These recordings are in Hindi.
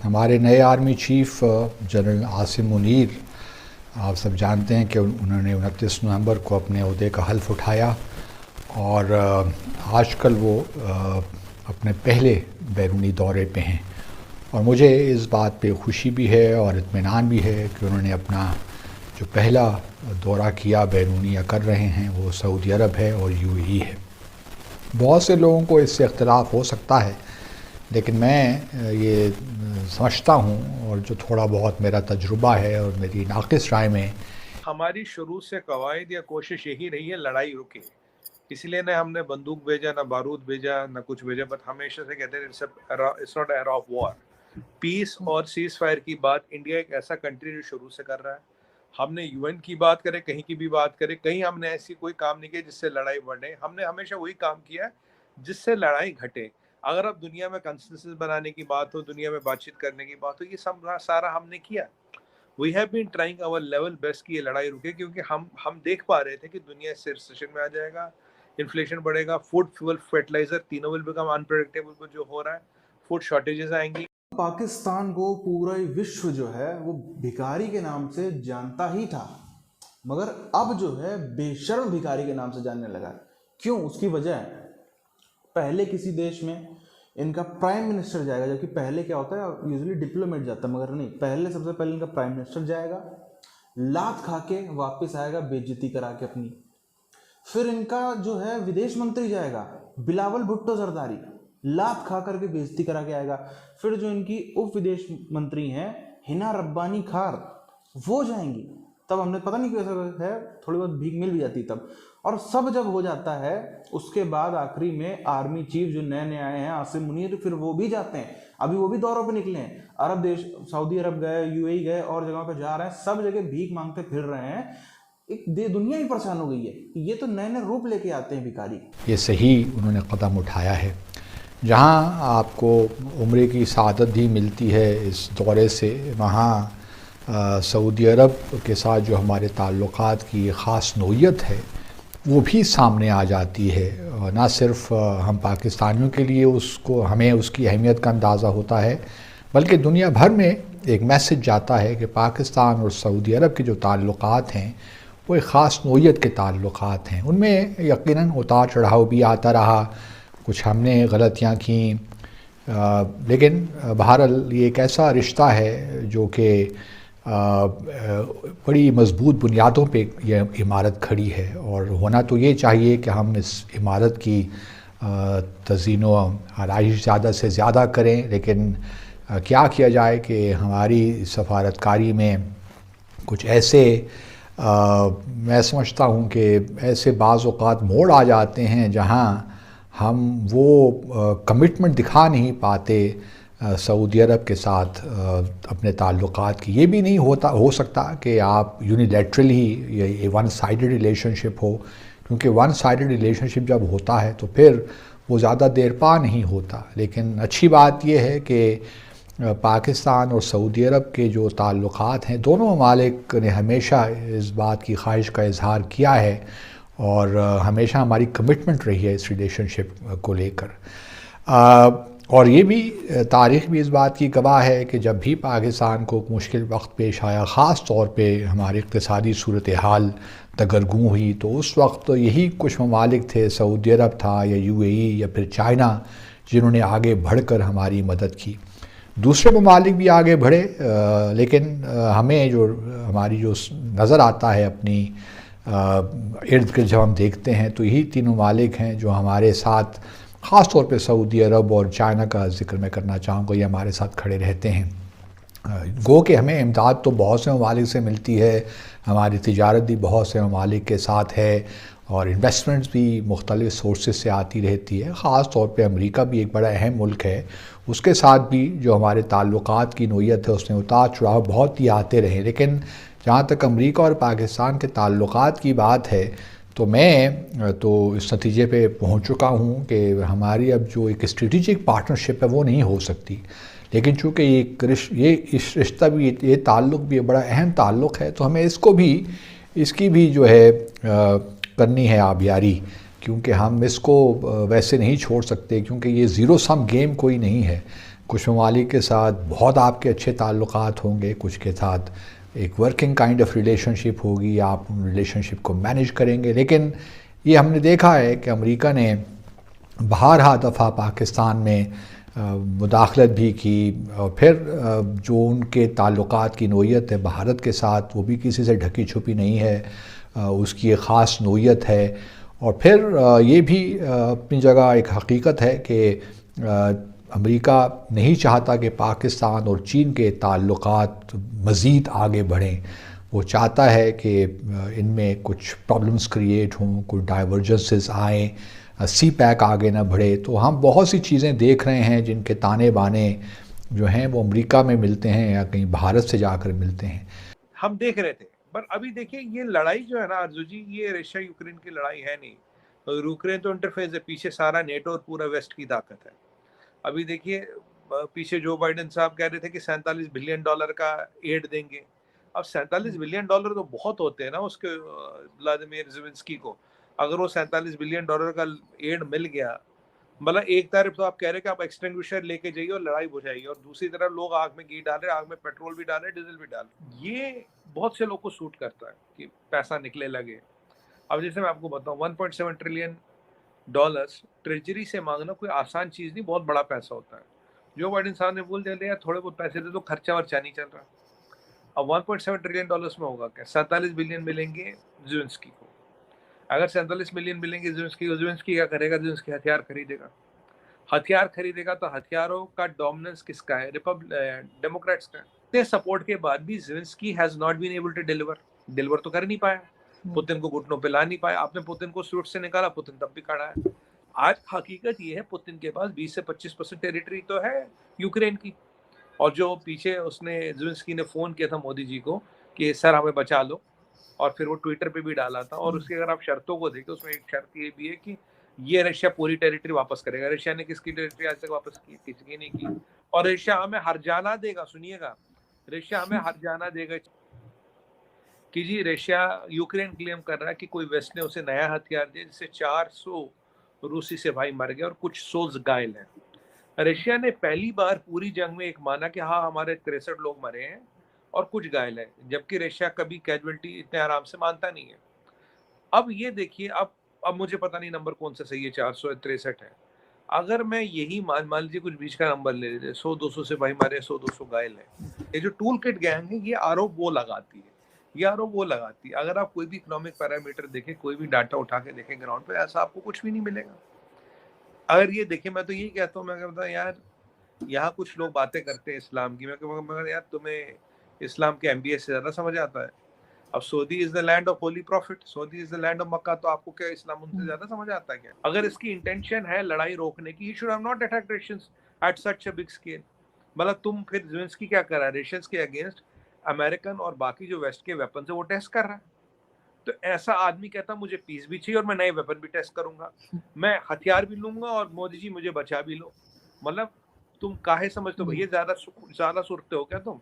हमारे नए army chief general Asim Munir, आप सब जानते हैं कि उन्होंने 29 नवंबर को अपने ओहदे का हल्फ उठाया और आजकल वो अपने पहले बैरूनी दौरे पे हैं। और मुझे इस बात पे खुशी भी है और इत्मीनान भी है कि उन्होंने अपना जो पहला दौरा किया बैरूनी या कर रहे हैं वो सऊदी अरब है और यूएई है। बहुत से लोगों को इससे इख्तिलाफ हो सकता है, लेकिन मैं ये समझता हूँ और जो थोड़ा बहुत मेरा तजुर्बा है और मेरी नाक़िस राय में, हमारी शुरू से कवायद या कोशिश यही रही है लड़ाई रुके, इसलिए न हमने बंदूक भेजा, न बारूद भेजा, न कुछ भेजा, बट हमेशा से कहते हैं it's not era of war. Peace और सीज फायर की बात इंडिया एक ऐसा कंट्री जो शुरू से कर रहा है। हमने यूएन की बात करें, कहीं की भी बात करें, कहीं हमने ऐसी कोई काम नहीं किया जिससे लड़ाई बढ़े। हमने हमेशा वही काम किया जिससे लड़ाई घटे। अगर अब दुनिया में कंसेंसस बनाने की बात हो, दुनिया में बातचीत करने की बात हो, ये सब सारा हमने किया। We have been trying our level best कि ये लड़ाई रुके, क्योंकि हम देख पा रहे थे कि दुनिया इससे रिसेशन में आ जाएगा, इन्फ्लेशन बढ़ेगा, फूड, फ्यूल, फर्टिलाइजर तीनों विल बिकम अनप्रेडिक्टेबल। जो हो रहा है, फूड शॉर्टेजेस आएंगी। पाकिस्तान को पूरा विश्व जो है वो भिखारी के नाम से जानता ही था, मगर अब जो है बेशर्म भिखारी के नाम से जानने लगा। क्यों? उसकी वजह है, पहले किसी देश में इनका प्राइम मिनिस्टर जाएगा, जबकि पहले क्या होता है यूजुअली डिप्लोमेट जाता है, मगर नहीं, पहले सबसे पहले इनका प्राइम मिनिस्टर जाएगा, लात खा के वापस आएगा बेइज्जती करा के अपनी। फिर इनका जो है विदेश मंत्री जाएगा, बिलावल भुट्टो जरदारी, लात खा करके बेइज्जती करा के आएगा। फिर जो इनकी उप विदेश मंत्री हैं हिना रब्बानी खार, वो जाएंगी। तब हमने पता नहीं कैसा है, थोड़ी बहुत भीख मिल भी जाती तब। और सब जब हो जाता है उसके बाद आखिरी में आर्मी चीफ जो नए नए आए हैं आसिम मुनीर, फिर वो भी जाते हैं। अभी वो भी दौरों पे निकले हैं, अरब देश, सऊदी अरब गए, यूएई गए, और जगहों पे जा रहे हैं, सब जगह भीख मांगते फिर रहे हैं। एक दुनिया ही परेशान हो गई है। ये तो नए नए रूप लेके आते हैं भिखारी। ये सही उन्होंने कदम उठाया है। जहाँ आपको उम्रे की सआदत भी मिलती है इस दौरे से, वहाँ सऊदी अरब के साथ जो हमारे ताल्लुक़ात की ख़ास नोयत है वो भी सामने आ जाती है। ना सिर्फ हम पाकिस्तानियों के लिए हमें उसकी अहमियत का अंदाज़ा होता है, बल्कि दुनिया भर में एक मैसेज जाता है कि पाकिस्तान और सऊदी अरब के जो ताल्लुक़ात हैं वो एक ख़ास नोयत के ताल्लुक़ात हैं। उनमें यकीनन उतार चढ़ाव भी आता रहा, कुछ हमने गलतियाँ की, लेकिन बहरहाल ये एक ऐसा रिश्ता है जो कि बड़ी मज़बूत बुनियादों पे यह इमारत खड़ी है। और होना तो ये चाहिए कि हम इस इमारत की तज़ीन व आराइश ज़्यादा से ज़्यादा करें, लेकिन क्या किया जाए कि हमारी सफारतकारी में कुछ ऐसे मैं समझता हूँ कि ऐसे बाज़ औक़ात मोड़ आ जाते हैं जहाँ हम वो कमिटमेंट दिखा नहीं पाते सऊदी अरब के साथ अपने ताल्लुक़ात की। ये भी नहीं हो सकता कि आप यूनिलैटरल ही ये वन साइडेड रिलेशनशिप हो, क्योंकि वन साइडेड रिलेशनशिप जब होता है तो फिर वो ज़्यादा देर पा नहीं होता। लेकिन अच्छी बात यह है कि पाकिस्तान और सऊदी अरब के जो ताल्लुक़ात हैं, दोनों ममालिक ने हमेशा इस बात की ख्वाहिश का इजहार किया है और हमेशा हमारी कमिटमेंट रही है इस रिलेशनशिप को लेकर। और ये भी तारीख़ भी इस बात की गवाह है कि जब भी पाकिस्तान को मुश्किल वक्त पेश आया, ख़ास तौर पे हमारी इक़्तिसादी सूरत हाल दगरगूं हुई, तो उस वक्त यही कुछ ममालिक थे, सऊदी अरब था या यूएई या फिर चाइना, जिन्होंने आगे बढ़कर हमारी मदद की। दूसरे ममालिक भी आगे बढ़े, लेकिन हमें जो हमारी जो नज़र आता है अपनी इर्द गिर्द जब हम देखते हैं तो यही तीन ममालिक हैं जो हमारे साथ, ख़ास तौर पे सऊदी अरब और चाइना का ज़िक्र मैं करना चाहूँगा, ये हमारे साथ खड़े रहते हैं। गो कि हमें इमदाद तो बहुत से ममालिक से मिलती है, हमारी तिजारत भी बहुत से ममालिक के साथ है और इन्वेस्टमेंट्स भी मुख्तलिफ़ सोर्सेज से आती रहती है। ख़ास तौर पे अमेरिका भी एक बड़ा अहम मुल्क है, उसके साथ भी जो हमारे ताल्लुक़ात की नोयत है उसमें उतार चढ़ाव बहुत ही आते रहे। लेकिन जहाँ तक अमेरिका और पाकिस्तान के ताल्लुक़ात की बात है तो मैं तो इस नतीजे पे पहुँच चुका हूँ कि हमारी अब जो एक स्ट्रेटिजिक पार्टनरशिप है वो नहीं हो सकती। लेकिन चूँकि ये इस रिश्ता भी, ये ताल्लुक़ भी बड़ा अहम ताल्लुक़ है, तो हमें इसकी भी जो है करनी है आबियारी, क्योंकि हम इसको वैसे नहीं छोड़ सकते, क्योंकि ये ज़ीरो सम गेम कोई नहीं है। कुछ ममालिक के साथ बहुत आपके अच्छे ताल्लुकात होंगे, कुछ के साथ एक वर्किंग काइंड ऑफ रिलेशनशिप होगी, आप उन रिलेशनशिप को मैनेज करेंगे। लेकिन ये हमने देखा है कि अमेरिका ने बारहा दफ़ा पाकिस्तान में मुदाखलत भी की, और फिर जो उनके ताल्लुकात की नोयत है भारत के साथ वो भी किसी से ढकी छुपी नहीं है, उसकी एक ख़ास नोयत है। और फिर ये भी अपनी जगह एक हकीकत है कि अमेरिका नहीं चाहता कि पाकिस्तान और चीन के ताल्लुकात मज़ीद आगे बढ़ें। वो चाहता है कि इनमें कुछ प्रॉब्लम्स क्रिएट हों, कुछ डाइवर्जेंसेस आएँ, सी पैक आगे ना बढ़े। तो हम बहुत सी चीज़ें देख रहे हैं जिनके ताने बाने जो हैं वो अमेरिका में मिलते हैं या कहीं भारत से जाकर मिलते हैं। हम देख रहे थे, पर अभी देखिए ये लड़ाई जो है ना अर्जु जी, ये रशिया यूक्रेन की लड़ाई है नहीं। तो यूक्रेन तो इंटरफेस है, पीछे सारा नेटो और पूरा वेस्ट की ताकत है। अभी देखिए पीछे जो बाइडेन साहब कह रहे थे कि $47 बिलियन का एड देंगे। अब $47 बिलियन तो बहुत होते हैं ना उसके व्लादिमीर ज़ेलेंस्की को। अगर वो $47 बिलियन का एड मिल गया, मतलब एक तरफ तो आप कह रहे हैं कि आप एक्सटिंग्विशर लेके जाइए और लड़ाई बुझाइए, और दूसरी तरफ लोग आग में घी डाल रहे हैं, आग में पेट्रोल भी डाल रहे हैं, डीजल भी डाल रहे हैं। ये बहुत से लोग को सूट करता है कि पैसा निकले लगे। अब जैसे मैं आपको बताऊं, $1.7 ट्रिलियन ट्रेजरी से मांगना कोई आसान चीज नहीं, बहुत बड़ा पैसा होता है। जो बाइडेन साहब ने बोल दिया यार थोड़े बहुत पैसे दे दो, खर्चा वर्चा नहीं चल रहा। अब $1.7 ट्रिलियन में होगा क्या? 47 बिलियन मिलेंगे ज़ेलेंस्की को। अगर 47 मिलियन मिलेंगे ज़ेलेंस्की को, ज़ेलेंस्की क्या करेगा? ज़ेलेंस्की हथियार खरीदेगा। हथियार खरीदेगा तो हथियारों का डोमिनेंस किसका है? डेमोक्रेट्स का है। इतने सपोर्ट के बाद भी Zelensky has not been able to deliver तो कर नहीं पाया। पुतिन को घुटनों पे ला नहीं पाया। आपने पुतिन को सूट से निकाला, पुतिन तब भी खड़ा है। आज हकीकत ये है, पुतिन के पास 20 से 25% टेरिटरी तो है यूक्रेन की। और जो पीछे उसने ज़ेलेंस्की ने फोन किया था मोदी जी को कि सर हमें बचा लो, और फिर वो ट्विटर पे भी डाला था। और उसकी अगर आप शर्तों को देखें, उसमें एक शर्त ये भी है कि ये रशिया पूरी टेरिटरी वापस करेगा। रशिया ने किसकी टेरिटरी आज तक वापस की? किसी की नहीं की। और रशिया हमें हर जाना देगा, सुनिएगा, रशिया हमें हर जाना देगा कि जी रशिया यूक्रेन क्लेम कर रहा है कि कोई वेस्ट ने उसे नया हथियार दिया जिससे 400 रूसी सिपाही मर गए और कुछ 100 घायल हैं। रशिया ने पहली बार पूरी जंग में एक माना कि हाँ हमारे 63 लोग मरे हैं और कुछ घायल हैं, जबकि रशिया कभी कैजुअल्टी इतने आराम से मानता नहीं है। अब ये देखिए, अब मुझे पता नहीं नंबर कौन सा सही है, 400 या 63 है। अगर मैं यही मान लीजिए कुछ बीच का नंबर ले लेते, 100-200 सिपाही मरे, 100-200 घायल है। ये जो टूल किट गैंग है, ये आरोप वो लगाती है, अगर आप कोई भी इकोनॉमिक पैरामीटर देखें, कोई भी डाटा उठा के देखें ग्राउंड पे, ऐसा आपको कुछ भी नहीं मिलेगा। अगर ये देखें, मैं तो यही कहता हूँ, मैं कहता हूँ यार यहाँ कुछ लोग बातें करते हैं इस्लाम की, मैं कहता यार तुम्हें इस्लाम के MBA से ज्यादा समझ आता है। अब Saudi is the land of holy prophet, Saudi is the land of Mecca, तो आपको क्या इस्लाम उनसे ज्यादा समझ आता है क्या? अगर इसकी इंटेंशन है लड़ाई रोकने की, he should have not attacked Russians at such a big scale. मतलब तुम फिर ज़ेलेंस्की क्या कर रहा है? रशियंस के अगेंस्ट अमेरिकन और बाकी जो वेस्ट के वेपन है वो टेस्ट कर रहा है। तो ऐसा आदमी कहता मुझे पीस भी चाहिए और मैं नए वेपन भी टेस्ट करूंगा, मैं हथियार भी लूंगा और मोदी जी मुझे बचा भी लो। मतलब तुम काहे समझते हो भैया? ज्यादा सुरते हो क्या तुम?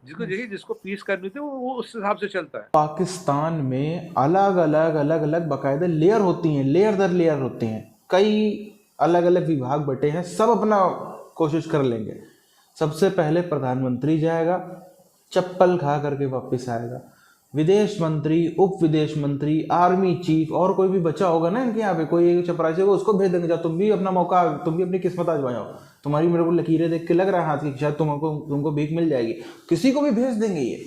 जिसको पीस करनी थी वो उस हिसाब से चलता है। पाकिस्तान में अलग अलग बाकायदा लेयर होती हैं, लेयर दर लेयर होते हैं, कई अलग अलग विभाग बटे हैं, सब अपना कोशिश कर लेंगे। सबसे पहले प्रधानमंत्री जाएगा, चप्पल खा करके वापस आएगा। विदेश मंत्री, उप विदेश मंत्री, आर्मी चीफ और कोई भी बचा होगा ना इनके यहाँ पे, कोई एक चपरासी होगा, उसको भेज देंगे, जाओ तुम भी अपना मौका, तुम भी अपनी किस्मत आजमाओ। तुम्हारी मेरे को लकीरें देख के लग रहा है हाथ की, शायद तुमको भीख मिल जाएगी, किसी को भी भेज देंगे। ये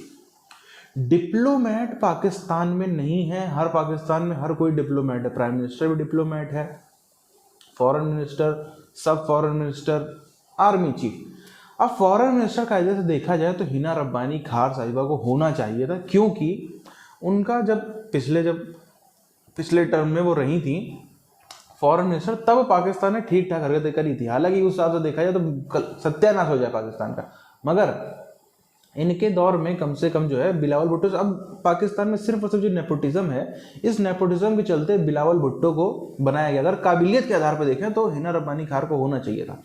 डिप्लोमेट पाकिस्तान में नहीं है। हर पाकिस्तान में हर कोई डिप्लोमेट है। प्राइम मिनिस्टर भी डिप्लोमेट है, फॉरेन मिनिस्टर, सब फॉरेन मिनिस्टर, आर्मी चीफ। अब फॉरेन मिनिस्टर कायदे से देखा जाए तो हिना रब्बानी खार साहिबा को होना चाहिए था, क्योंकि उनका जब पिछले टर्म में वो रही थी फॉरेन मिनिस्टर, तब पाकिस्तान ने ठीक ठाक हरकतें करी थी। हालांकि उस हिसाब से देखा जाए तो सत्यानाश हो जाए पाकिस्तान का, मगर इनके दौर में कम से कम जो है बिलावल भुट्टो, अब पाकिस्तान में सिर्फ और सिर्फ जो नेपोटिज्म है, इस नेपोटिज्म के चलते बिलावल भुट्टो को बनाया गया। अगर काबिलियत के आधार पर देखें तो हिना रब्बानी खार को होना चाहिए था,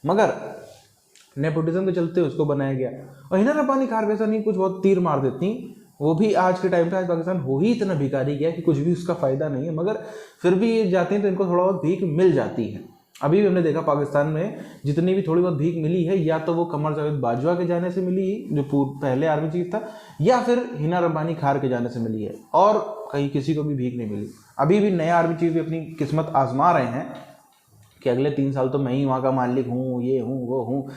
मगर नेपोटिज्म के चलते उसको बनाया गया। और हिना रब्बानी खार वैसा नहीं, कुछ बहुत तीर मार देती, वो भी आज के टाइम पे, आज पाकिस्तान हो ही इतना भिखारी गया कि कुछ भी उसका फायदा नहीं है, मगर फिर भी ये जाते हैं तो इनको थोड़ा बहुत भीख मिल जाती है। अभी भी हमने देखा पाकिस्तान में जितनी भी थोड़ी बहुत भीख मिली है, या तो वो कमर जावेद बाजवा के जाने से मिली, जो पहले आर्मी चीफ था, या फिर हिना रब्बानी खार के जाने से मिली है, और कहीं किसी को भी भीख नहीं मिली। अभी भी नया आर्मी चीफ भी अपनी किस्मत आजमा रहे हैं कि अगले 3 साल तो मैं ही वहाँ का मालिक हूँ, ये हूँ वो हूँ,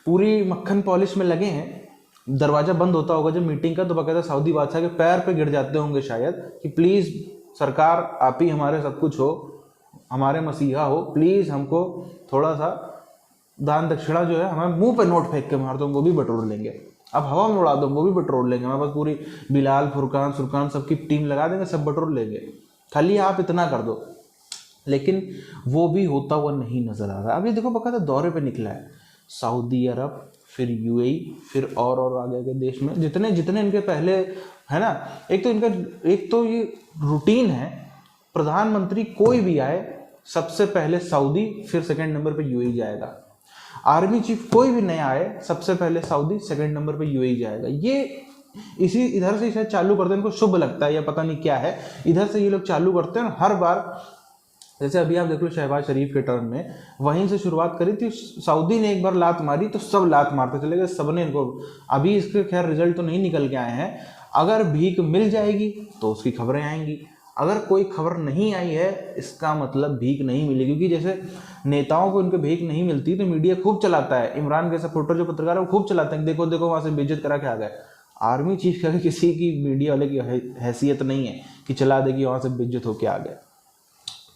पूरी मक्खन पॉलिश में लगे हैं। दरवाज़ा बंद होता होगा जब मीटिंग का, तो बाकायदा सऊदी बादशाह के पैर पे गिर जाते होंगे शायद कि प्लीज़ सरकार आप ही हमारे सब कुछ हो, हमारे मसीहा हो, प्लीज़ हमको थोड़ा सा दान दक्षिणा जो है हमें मुंह पे नोट फेंक के मार दो, वो भी बटोर लेंगे। अब हवा में उड़ा दो, वो भी बटोर लेंगे। हमारे पास पूरी बिलाल फुरकान सुरकान सबकी टीम लगा देंगे, सब बटोर लेंगे, खाली आप इतना कर दो। लेकिन वो भी होता हुआ नहीं नजर आ रहा। अभी देखो बकायदा दौरे पे निकला है सऊदी अरब, फिर यूएई, फिर और आगे के देश में जितने जितने इनके पहले है ना। एक तो ये रूटीन है, प्रधानमंत्री कोई भी आए सबसे पहले सऊदी, फिर सेकंड नंबर पे यूएई जाएगा। आर्मी चीफ कोई भी नया आए सबसे पहले सऊदी, सेकंड नंबर पे यूएई जाएगा। ये इधर से शायद चालू करते हैं, इनको शुभ लगता है या पता नहीं क्या है, इधर से ये लोग चालू करते हैं। हर बार जैसे अभी आप देख लो शहबाज शरीफ के टर्न में वहीं से शुरुआत करी थी, सऊदी ने एक बार लात मारी तो सब लात मारते चले गए, सबने इनको। अभी इसके खैर रिजल्ट तो नहीं निकल के आए हैं। अगर भीख मिल जाएगी तो उसकी खबरें आएंगी, अगर कोई खबर नहीं आई है इसका मतलब भीख नहीं मिली। क्योंकि जैसे नेताओं को इनके भीख नहीं मिलती तो मीडिया खूब चलाता है, इमरान के सपोर्टर जो पत्रकार है वो खूब चलाते हैं, देखो देखो वहां से बेइज्जत करा के आ गए। आर्मी चीफ का किसी की मीडिया वाले की हैसियत नहीं है कि चला दे कि वहां से बेइज्जत होके आ गए।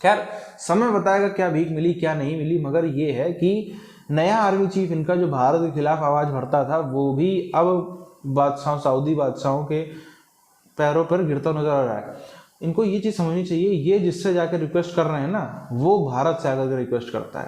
खैर समय बताएगा क्या भीख मिली क्या नहीं मिली, मगर ये है कि नया आर्मी चीफ इनका जो भारत के खिलाफ आवाज भरता था वो भी अब बादशाह सऊदी बादशाहों के पैरों पर गिरता नजर आ रहा है। इनको ये चीज़ समझनी चाहिए, ये जिससे जाकर रिक्वेस्ट कर रहे हैं ना वो भारत से आकर रिक्वेस्ट करता है।